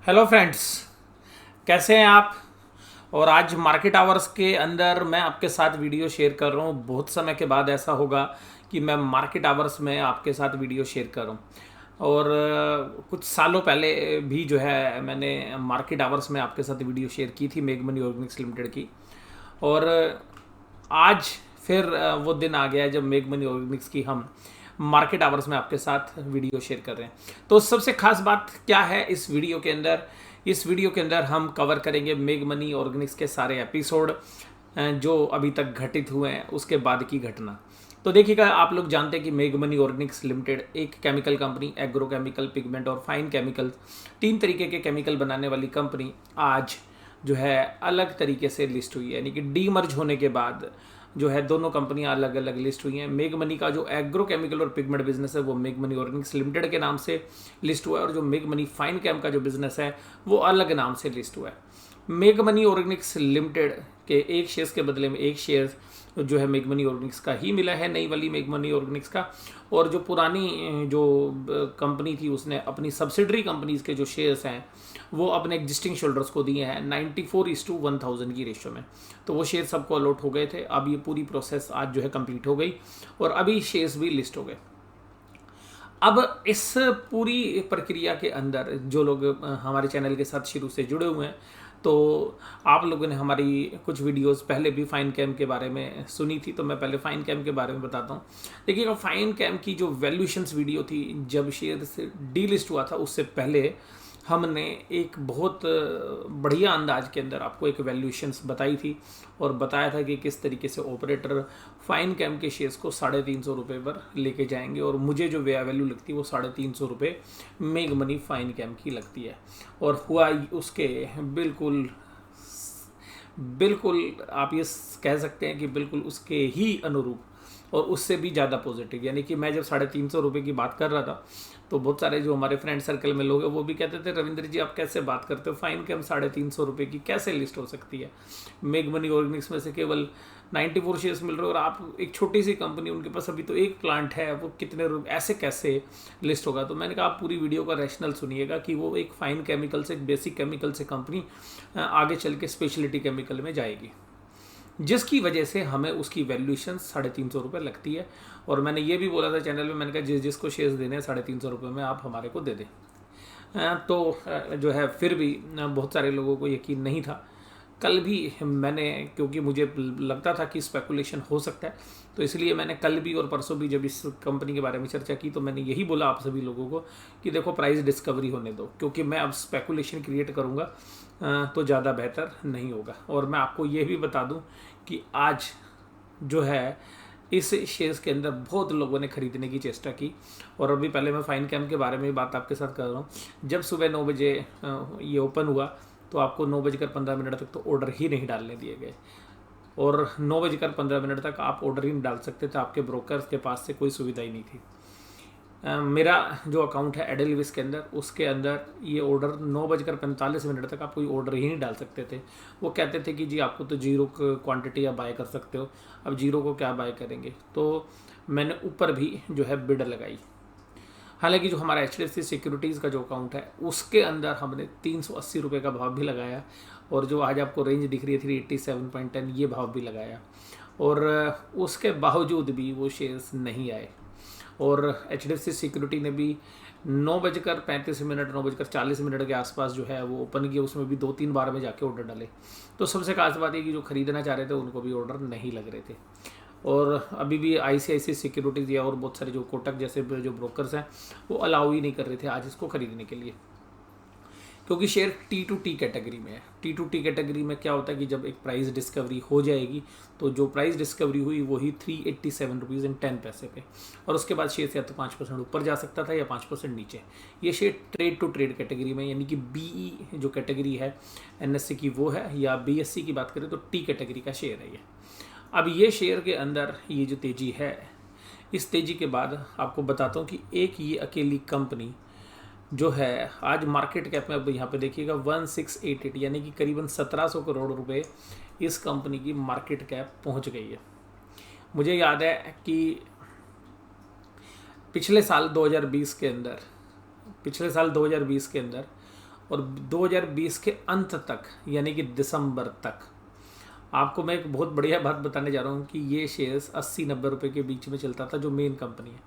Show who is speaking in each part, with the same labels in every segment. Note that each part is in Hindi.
Speaker 1: हेलो फ्रेंड्स, कैसे हैं आप। और आज मार्केट आवर्स के अंदर मैं आपके साथ वीडियो शेयर कर रहा हूँ। बहुत समय के बाद ऐसा होगा कि मैं मार्केट आवर्स में आपके साथ वीडियो शेयर कर रहा हूँ। और कुछ सालों पहले भी जो है मैंने मार्केट आवर्स में आपके साथ वीडियो शेयर की थी मेग मनी ऑर्गेनिक्स लिमिटेड की। और आज फिर वो दिन आ गया है जब मेग मनी ऑर्गेनिक्स की हम मार्केट आवर्स में आपके साथ वीडियो शेयर कर रहे हैं। तो सबसे खास बात क्या है इस वीडियो के अंदर, इस वीडियो के अंदर हम कवर करेंगे मेग मनी ऑर्गेनिक्स के सारे एपिसोड जो अभी तक घटित हुए हैं, उसके बाद की घटना। तो देखिएगा, आप लोग जानते हैं कि मेग मनी ऑर्गेनिक्स लिमिटेड एक chemical company, agro chemical, pigment और फाइन केमिकल, तीन तरीके के केमिकल बनाने वाली कंपनी आज जो है अलग तरीके से लिस्ट हुई है। यानी कि डीमर्ज होने के बाद जो है दोनों कंपनियां अलग अलग लिस्ट हुई हैं। मेग मनी का जो एग्रो केमिकल और पिगमेंट बिजनेस है वो मेग मनी ऑर्गेनिक्स लिमिटेड के नाम से लिस्ट हुआ है, और जो मेग मनी फाइन कैम का जो बिजनेस है वो अलग नाम से लिस्ट हुआ है। मेग मनी ऑर्गेनिक्स लिमिटेड के एक शेयर्स के बदले में एक शेयर जो है मेग मनी ऑर्गेनिक्स का ही मिला है, नई वाली मेग मनी ऑर्गेनिक्स का। और जो पुरानी जो कंपनी थी उसने अपनी सब्सिडरी कंपनीज के जो शेयर्स हैं वो अपने एग्जिस्टिंग शोल्डर्स को दिए हैं 94:1000 की रेशियो में। तो वो शेयर सबको अलॉट हो गए थे। अब ये पूरी प्रोसेस आज जो है कंप्लीट हो गई और अभी शेयर्स भी लिस्ट हो गए। अब इस पूरी प्रक्रिया के अंदर जो लोग हमारे चैनल के साथ शुरू से जुड़े हुए हैं, तो आप लोगों ने हमारी कुछ वीडियोस पहले भी फाइन कैम के बारे में सुनी थी। तो मैं पहले फाइन कैम के बारे में बताता हूँ। देखिएगा, फाइन कैम की जो वैल्यूएशंस वीडियो थी जब शेयर से डीलिस्ट हुआ था उससे पहले हमने एक बहुत बढ़िया अंदाज के अंदर आपको एक वैल्यूएशंस बताई थी और बताया था कि किस तरीके से ऑपरेटर फाइन कैम के शेयर्स को 350 पर लेके जाएंगे। और मुझे जो वैल्यू लगती है वो 350 मेग मनी फाइन कैम की लगती है। और हुआ उसके बिल्कुल बिल्कुल आप ये कह सकते हैं कि बिल्कुल उसके ही अनुरूप और उससे भी ज़्यादा पॉजिटिव। यानी कि मैं जब 350 की बात कर रहा था तो बहुत सारे जो हमारे फ्रेंड सर्कल में लोग हैं वो भी कहते थे, रविंद्र जी आप कैसे बात करते हो, फाइन कैम 350 की कैसे लिस्ट हो सकती है। मेग मनी ऑर्गेनिक्स में से केवल 94 शेयर्स मिल रहे हैं और आप एक छोटी सी कंपनी, उनके पास अभी तो एक प्लांट है, वो कितने ऐसे कैसे लिस्ट होगा। तो मैंने कहा आप पूरी वीडियो का रैशनल सुनिएगा कि वो एक फाइन केमिकल से, एक बेसिक केमिकल से कंपनी आगे चल के स्पेशलिटी केमिकल में जाएगी, जिसकी वजह से हमें उसकी वैल्यूएशन 350 लगती है। और मैंने ये भी बोला था चैनल में, मैंने कहा जिसको शेयर्स देने हैं 350 में आप हमारे को दे दें। तो जो है फिर भी बहुत सारे लोगों को यकीन नहीं था। कल भी मैंने, क्योंकि मुझे लगता था कि स्पेकुलेशन हो सकता है, तो इसलिए मैंने कल भी और परसों भी जब इस कंपनी के बारे में चर्चा की तो मैंने यही बोला आप सभी लोगों को कि देखो प्राइस डिस्कवरी होने दो, क्योंकि मैं अब स्पेकुलेशन क्रिएट करूँगा तो ज़्यादा बेहतर नहीं होगा। और मैं आपको ये भी बता दूं कि आज जो है इस शेयर्स के अंदर बहुत लोगों ने खरीदने की चेष्टा की। और अभी पहले मैं फाइन कैम के बारे में बात आपके साथ कर रहा हूँ। जब सुबह 9 बजे ये ओपन हुआ तो आपको 9:15 तक तो ऑर्डर ही नहीं डालने दिए गए, और 9:15 तक आप ऑर्डर ही नहीं डाल सकते थे, आपके ब्रोकर्स के पास से कोई सुविधा ही नहीं थी। मेरा जो अकाउंट है एडेलविस के अंदर, उसके अंदर ये ऑर्डर 9:45 तक आप कोई ऑर्डर ही नहीं डाल सकते थे। वो कहते थे कि जी आपको तो जीरो क्वांटिटी आप बाय कर सकते हो। अब जीरो को क्या बाय करेंगे, तो मैंने ऊपर भी जो है बिड लगाई। हालांकि जो हमारा HDFC सिक्योरिटीज़ का जो अकाउंट है उसके अंदर हमने 380 का भाव भी लगाया, और जो आज आपको रेंज दिख रही है 387.10 ये भाव भी लगाया, और उसके बावजूद भी वो शेयर्स नहीं आए। और HDFC सिक्योरिटी ने भी 9:35 9:40 के आसपास जो है वो ओपन किया, उसमें भी 2-3 बार में जाके ऑर्डर डाले। तो सबसे खास बात है कि जो खरीदना चाह रहे थे उनको भी ऑर्डर नहीं लग रहे थे। और अभी भी ICICI सिक्योरिटीज़ या और बहुत सारे जो कोटक जैसे जो ब्रोकर्स हैं वो अलाउ ही नहीं कर रहे थे आज इसको खरीदने के लिए, क्योंकि शेयर T2T कैटेगरी में है। T2T कैटेगरी में क्या होता है कि जब एक प्राइस डिस्कवरी हो जाएगी तो जो प्राइस डिस्कवरी हुई वही 387.10 पे, और उसके बाद शेयर या तो 5% ऊपर जा सकता था या 5% नीचे। ये share trade to trade category में, यानी कि BE जो कैटेगरी है NSE की वो है, या BSE की बात करें तो T कैटेगरी का शेयर है ये। अब ये शेयर के अंदर ये जो तेज़ी है, इस तेज़ी के बाद आपको बताता हूँ कि एक ये अकेली कंपनी जो है आज मार्केट कैप में, अब यहाँ पे देखिएगा 1688, यानी कि करीबन 1700 करोड़ रुपए इस कंपनी की मार्केट कैप पहुँच गई है। मुझे याद है कि पिछले साल 2020 के अंदर और 2020 के अंत तक यानी कि दिसंबर तक आपको मैं एक बहुत बढ़िया बात बताने जा रहा हूँ कि ये शेयर्स 80-90 रुपए के बीच में चलता था, जो मेन कंपनी है।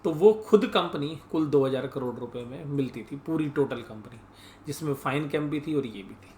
Speaker 1: तो वो खुद कंपनी कुल 2000 करोड़ रुपए में मिलती थी, पूरी टोटल कंपनी, जिसमें फाइन कैम भी थी और ये भी थी।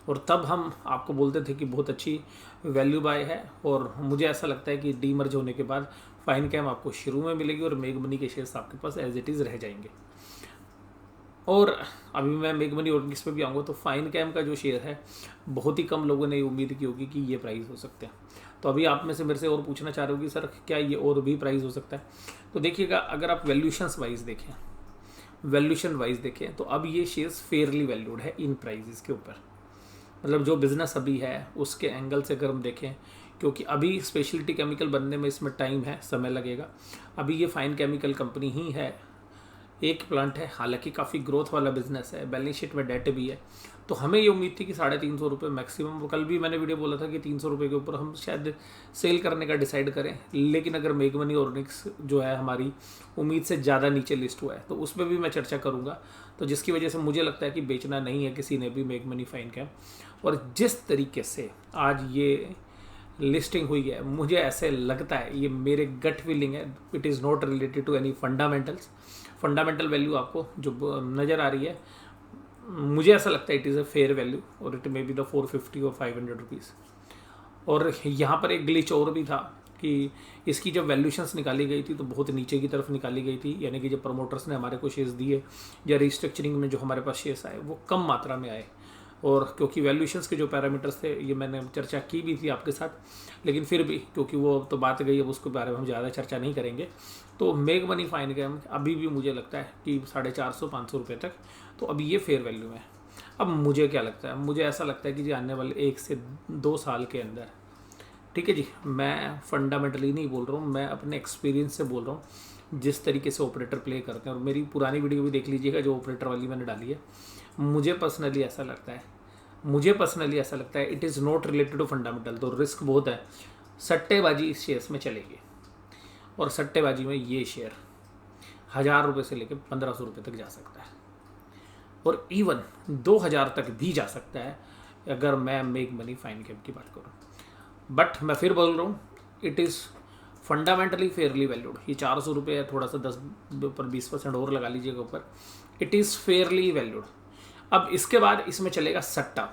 Speaker 1: और तब हम आपको बोलते थे कि बहुत अच्छी वैल्यू बाय है, और मुझे ऐसा लगता है कि डीमर्ज होने के बाद फाइन कैम आपको शुरू में मिलेगी और मेग मनी के शेयर्स आपके पास एज इट इज़ रह जाएंगे। और अभी मैं मेग मनी और किस पे भी आऊँगा, तो फाइन कैम का जो शेयर है बहुत ही कम लोगों ने उम्मीद की होगी कि ये प्राइस हो सकते हैं। तो अभी आप में से मेरे से और पूछना चाह रहे हो कि सर क्या ये और भी प्राइस हो सकता है, तो देखिएगा अगर आप वैल्यूशंस वाइज देखें तो अब ये शेयर्स फेयरली वैल्यूड है इन प्राइजेस के ऊपर। मतलब जो बिज़नेस अभी है उसके एंगल से अगर हम देखें, क्योंकि अभी स्पेशलिटी केमिकल बनने में इसमें टाइम है, समय लगेगा। अभी ये फाइन केमिकल कंपनी ही है, एक प्लांट है, हालांकि काफ़ी ग्रोथ वाला बिजनेस है, बैलेंस शीट में डेट भी है। तो हमें ये उम्मीद थी कि 350 रुपये मैक्सिमम, कल भी मैंने वीडियो बोला था कि 300 रुपये के ऊपर हम शायद सेल करने का डिसाइड करें। लेकिन अगर मेग मनी ऑर्गेनिक्स जो है हमारी उम्मीद से ज़्यादा नीचे लिस्ट हुआ है, तो उसमें भी मैं चर्चा करूँगा। तो जिसकी वजह से मुझे लगता है कि बेचना नहीं है किसी ने भी मेग मनी फाइन कैम। और जिस तरीके से आज ये लिस्टिंग हुई है, मुझे ऐसे लगता है, ये मेरे गट फीलिंग है, it is not related to any fundamental value आपको जो नज़र आ रही है, मुझे ऐसा लगता है it is a fair value, और इट मे बी द 450 और 500 रुपीज़। और यहाँ पर एक ग्लिच और भी था कि इसकी जब वैल्यूशंस निकाली गई थी तो बहुत नीचे की तरफ निकाली गई थी, यानी कि जब प्रमोटर्स ने हमारे को शेयर्स दिए या रिस्ट्रक्चरिंग में जो हमारे पास शेयर्स आए वो कम मात्रा में आए। और क्योंकि वैल्यूशंस के जो पैरामीटर्स थे ये मैंने चर्चा की भी थी आपके साथ, लेकिन फिर भी क्योंकि वो तो बात गई, अब उसके बारे में हम ज़्यादा चर्चा नहीं करेंगे। तो मेग मनी फाइन कैम अभी भी मुझे लगता है कि 450-500 रुपये तक, तो अभी ये फेयर वैल्यू है। अब मुझे क्या लगता है, मुझे ऐसा लगता है कि जी आने वाले 1 से 2 साल के अंदर, ठीक है जी, मैं फंडामेंटली नहीं बोल रहा हूँ, मैं अपने एक्सपीरियंस से बोल रहा हूँ, जिस तरीके से ऑपरेटर प्ले करते हैं। और मेरी पुरानी वीडियो भी देख लीजिएगा जो ऑपरेटर वाली मैंने डाली है। मुझे पर्सनली ऐसा लगता है it is not related to fundamental, तो रिस्क बहुत है। सट्टेबाजी इस शेयर्स में चलेगी, और सट्टेबाजी में ये शेयर 1000 रुपये से लेकर 1500 रुपये तक जा सकता है, और इवन 2000 तक भी जा सकता है अगर मैं मेग मनी फाइन कैम की बात करूँ। बट मैं फिर बोल रहा हूँ, it is fundamentally Fairlie valued. ये 400 रुपये है, थोड़ा सा 10 पर 20% और लगा लीजिएगा ऊपर, इट इज़ फेयरली वैल्यूड। अब इसके बाद इसमें चलेगा सट्टा,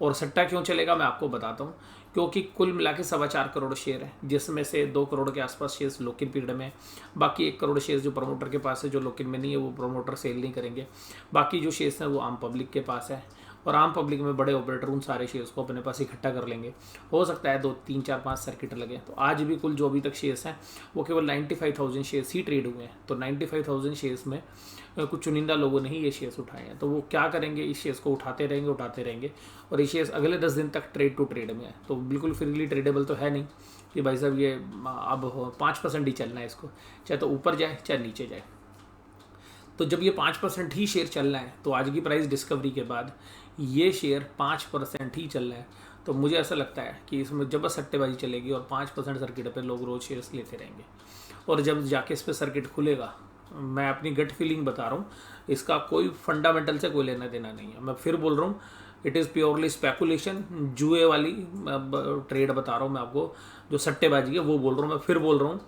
Speaker 1: और सट्टा क्यों चलेगा मैं आपको बताता हूँ। क्योंकि कुल मिला के 4.25 करोड़ शेयर है, जिसमें से 2 करोड़ के आसपास शेयर्स लॉक इन पीरियड में है, बाकी 1 करोड़ शेयर्स जो प्रमोटर के पास है, जो लॉक इन में नहीं है वो प्रमोटर सेल नहीं करेंगे। बाकी जो शेयर्स हैं वो आम पब्लिक के पास है, और आम पब्लिक में बड़े ऑपरेटर उन सारे शेयर्स को अपने पास इकट्ठा कर लेंगे। हो सकता है 2, 3, 4, 5 सर्किट लगे। तो आज भी कुल जो अभी तक शेयर्स हैं वो केवल 95,000 शेयर्स ही ट्रेड हुए हैं। तो 95,000 शेयर्स में कुछ चुनिंदा लोगों ने ही ये शेयर्स उठाए हैं। तो वो क्या करेंगे, इस शेयर्स को उठाते रहेंगे, और ये शेयर्स अगले 10 दिन तक ट्रेड टू ट्रेड में है। तो बिल्कुल फ्रीली ट्रेडेबल तो है नहीं कि भाई साहब ये अब 5% ही चलना है इसको, चाहे तो ऊपर जाए चाहे नीचे जाए। तो जब ये 5% ही शेयर चल रहा है, तो आज की प्राइस डिस्कवरी के बाद ये शेयर 5% ही चल रहा है, तो मुझे ऐसा लगता है कि इसमें जब सट्टेबाजी चलेगी और 5% सर्किट पे लोग रोज शेयर्स लेते रहेंगे, और जब जाके इस पर सर्किट खुलेगा, मैं अपनी गट फीलिंग बता रहा हूँ, इसका कोई फंडामेंटल से कोई लेना देना नहीं है। मैं फिर बोल रहा हूँ, इट इज़ प्योरली स्पेकुलेशन, जुए वाली ट्रेड बता रहा हूँ मैं आपको, जो सट्टेबाजी है वो बोल रहा हूँ। मैं फिर बोल रहा हूँ,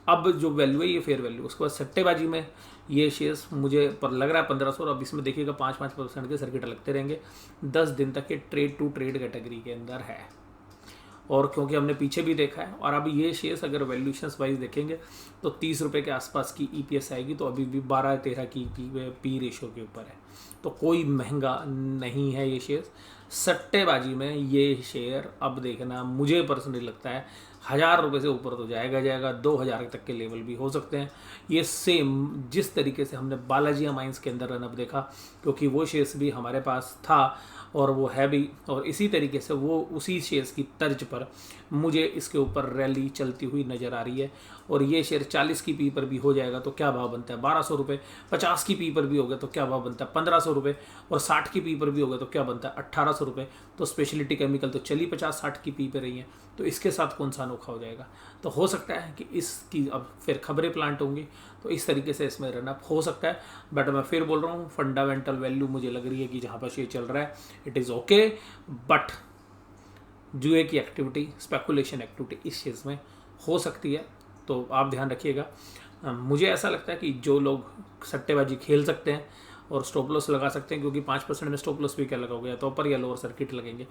Speaker 1: अब जो वैल्यू है ये फेयर वैल्यू। उसके बाद सट्टेबाजी में ये शेयर्स मुझे पर लग रहा है 1500, और अब इसमें देखिएगा 5-5% के सर्किट लगते रहेंगे। 10 दिन तक ये ट्रेड टू ट्रेड कैटेगरी के अंदर है, और क्योंकि हमने पीछे भी देखा है। और अभी ये शेयर्स अगर वैल्यूशंस वाइज देखेंगे तो 30 रुपये के आसपास की EPS आएगी, तो अभी भी 12-13 की पी रेशो के ऊपर है, तो कोई महंगा नहीं है ये शेयर्स। सट्टेबाजी में ये शेयर अब देखना, मुझे पर्सनली लगता है 1000 रुपये से ऊपर तो जाएगा, 2000 तक के लेवल भी हो सकते हैं। ये सेम जिस तरीके से हमने बालाजी माइंस के अंदर रनअप देखा, क्योंकि वो शेयर्स भी हमारे पास था और वो है भी, और इसी तरीके से वो उसी शेयर्स की तर्ज पर मुझे इसके ऊपर रैली चलती हुई नज़र आ रही है। और ये शेयर 40 की पी पर भी हो जाएगा तो क्या भाव बनता है 1200 रुपये, 50 की पी पर भी हो गया तो क्या भाव बनता है 1500 रुपये, और 60 की पी पर भी हो गया तो क्या बनता है 1800 रुपये। तो स्पेशलिटी केमिकल तो चली 50-60 की पी पर रही है, तो इसके साथ कौन सा अनोखा हो जाएगा। तो हो सकता है कि इसकी अब फिर खबरें प्लांट होंगी, तो इस तरीके से इसमें रनअप हो सकता है। बट मैं फिर बोल रहा हूँ, फंडामेंटल वैल्यू मुझे लग रही है कि जहाँ पर शेयर चल रहा है इट इज़ ओके, बट जुए की एक्टिविटी, स्पेकुलेशन एक्टिविटी इस चीज़ में हो सकती है, तो आप ध्यान रखिएगा। मुझे ऐसा लगता है कि जो लोग सट्टेबाजी खेल सकते हैं और स्टॉप लॉस लगा सकते हैं, क्योंकि 5% में स्टॉप लॉस भी क्या लगाओगे, या तो अपर या लोअर सर्किट लगेंगे।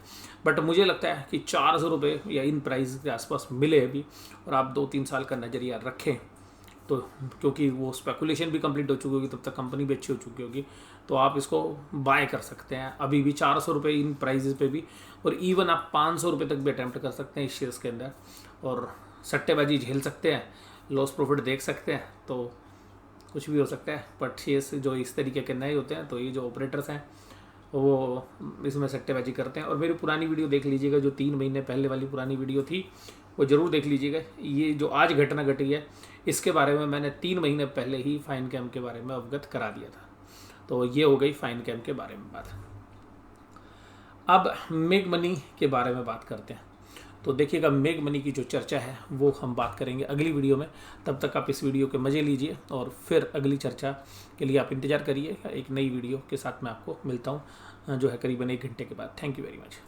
Speaker 1: बट मुझे लगता है कि 400 रुपये या इन प्राइस के आसपास मिले अभी, और आप 2-3 साल का नज़रिया रखें, तो क्योंकि वो स्पेकुलेशन भी कंप्लीट हो चुकी होगी, तब तक कंपनी भी अच्छी हो चुकी होगी, तो आप इसको बाय कर सकते हैं अभी भी 400 रुपये इन प्राइजेस पे भी। और इवन आप 500 रुपये तक भी अटैम्प्ट कर सकते हैं इस शेयर्स के अंदर, और सट्टेबाजी झेल सकते हैं, लॉस प्रॉफिट देख सकते हैं, तो कुछ भी हो सकता है। बट शेयर्स जो इस तरीके के नए होते हैं, तो ये जो ऑपरेटर्स हैं वो इसमें सट्टेबाजी करते हैं। और मेरी पुरानी वीडियो देख लीजिएगा, जो 3 महीने पहले वाली पुरानी वीडियो थी वो ज़रूर देख लीजिएगा। ये जो आज घटना घटी है इसके बारे में मैंने 3 महीने पहले ही फाइन कैम के बारे में अवगत करा दिया था। तो ये हो गई फाइन कैम के बारे में बात। अब मेग मनी के बारे में बात करते हैं। तो देखिएगा, मेग मनी की जो चर्चा है वो हम बात करेंगे अगली वीडियो में। तब तक आप इस वीडियो के मज़े लीजिए, और फिर अगली चर्चा के लिए आप इंतज़ार करिए। एक नई वीडियो के साथ मैं आपको मिलता हूँ, जो है करीबन 1 घंटे के बाद। Thank you very much.